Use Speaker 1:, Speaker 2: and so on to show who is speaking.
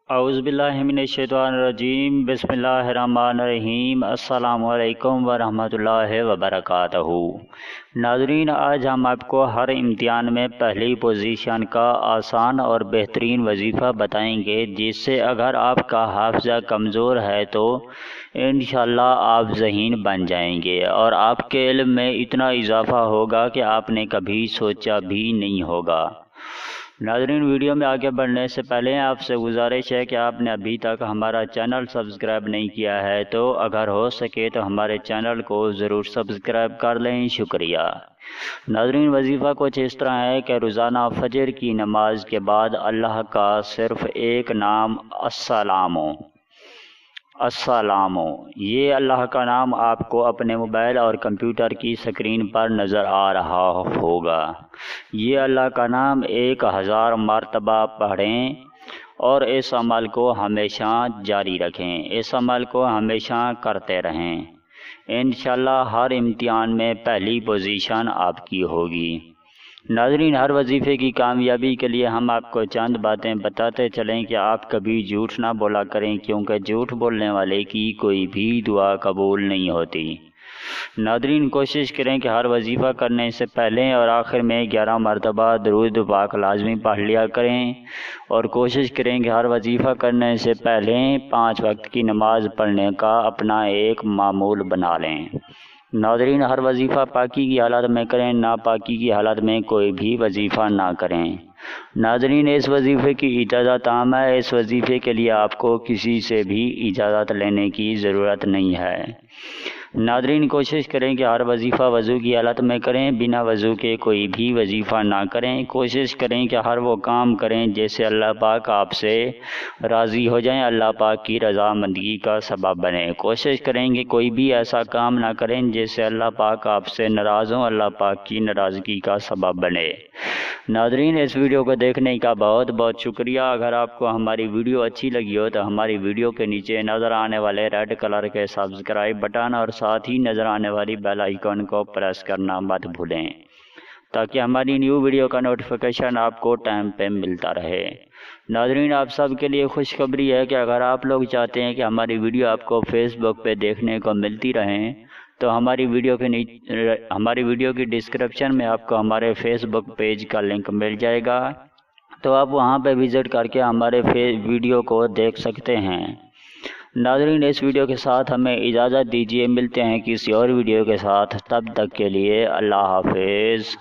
Speaker 1: औज़ुबिल्लाहि मिनश्शैतानिर्रजीम बिस्मिल्लाहिर्रहमानिर्रहीम अस्सलामु-अलैकुम व-रहमतुल्लाहि व-बरकातहू। नाज़रीन, आज हम आपको हर इम्तिहान में पहली पोजीशन का आसान और बेहतरीन वजीफ़ा बताएंगे, जिससे अगर आपका हाफ़िज़ा कमज़ोर है तो इंशाअल्लाह आप ज़हीन बन जाएंगे और आपके इल्म में इतना इजाफ़ा होगा कि आपने कभी सोचा भी नहीं होगा। नाज़रीन, वीडियो में आगे बढ़ने से पहले आपसे गुजारिश है कि आपने अभी तक हमारा चैनल सब्सक्राइब नहीं किया है तो अगर हो सके तो हमारे चैनल को ज़रूर सब्सक्राइब कर लें। शुक्रिया। नाज़रीन, वजीफ़ा कुछ इस तरह है कि रोज़ाना फजर की नमाज के बाद अल्लाह का सिर्फ़ एक नाम अस्सलामो, ये अल्लाह का नाम आपको अपने मोबाइल और कंप्यूटर की स्क्रीन पर नज़र आ रहा होगा। ये अल्लाह का नाम 1000 मरतबा पढ़ें और इस अमल को हमेशा जारी रखें, इस अमल को हमेशा करते रहें। इंशाअल्लाह हर इम्तिहान में पहली पोजीशन आपकी होगी। नाज़रीन, हर वजीफ़े की कामयाबी के लिए हम आपको चंद बातें बताते चलें कि आप कभी झूठ ना बोला करें, क्योंकि झूठ बोलने वाले की कोई भी दुआ कबूल नहीं होती। नाज़रीन, कोशिश करें कि हर वजीफ़ा करने से पहले और आखिर में 11 मरतबा दरूद पाक लाजमी पढ़ लिया करें और कोशिश करें कि हर वजीफ़ा करने से पहले 5 वक्त की नमाज़ पढ़ने का अपना एक मामूल बना लें। नाज़रीन, हर वजीफ़ा पाकी की हालत में करें, नापाकी की हालत में कोई भी वजीफ़ा ना करें। नाज़रीन, इस वजीफ़े की इजाज़त आम है, इस वजीफ़े के लिए आपको किसी से भी इजाज़त लेने की ज़रूरत नहीं है। नाज़रीन, कोशिश करें कि हर वजीफ़ा वज़ू की हालत में करें, बिना वज़ू के कोई भी वजीफ़ा ना करें। कोशिश करें कि हर वो काम करें जिससे अल्लाह पाक आपसे राज़ी हो जाएं, अल्लाह पाक की रज़ामंदगी का सबब बने। कोशिश करेंगे कोई भी ऐसा काम ना करें जिससे अल्लाह पाक आपसे नाराज़ हों, अल्लाह पाक की नाराज़गी का सबब बने। नाज़रीन, इस वीडियो को देखने का बहुत बहुत शुक्रिया। अगर आपको हमारी वीडियो अच्छी लगी हो तो हमारी वीडियो के नीचे नज़र आने वाले रेड कलर के सब्सक्राइब बटन और साथ ही नज़र आने वाली बेल आइकन को प्रेस करना मत भूलें, ताकि हमारी न्यू वीडियो का नोटिफिकेशन आपको टाइम पे मिलता रहे। नाज़रीन, आप सब के लिए खुशखबरी है कि अगर आप लोग चाहते हैं कि हमारी वीडियो आपको फेसबुक पे देखने को मिलती रहें तो हमारी वीडियो की डिस्क्रिप्शन में आपको हमारे फेसबुक पेज का लिंक मिल जाएगा, तो आप वहां पे विज़िट करके हमारे वीडियो को देख सकते हैं। नाज़रीन, इस वीडियो के साथ हमें इजाज़त दीजिए, मिलते हैं किसी और वीडियो के साथ, तब तक के लिए अल्लाह हाफिज़।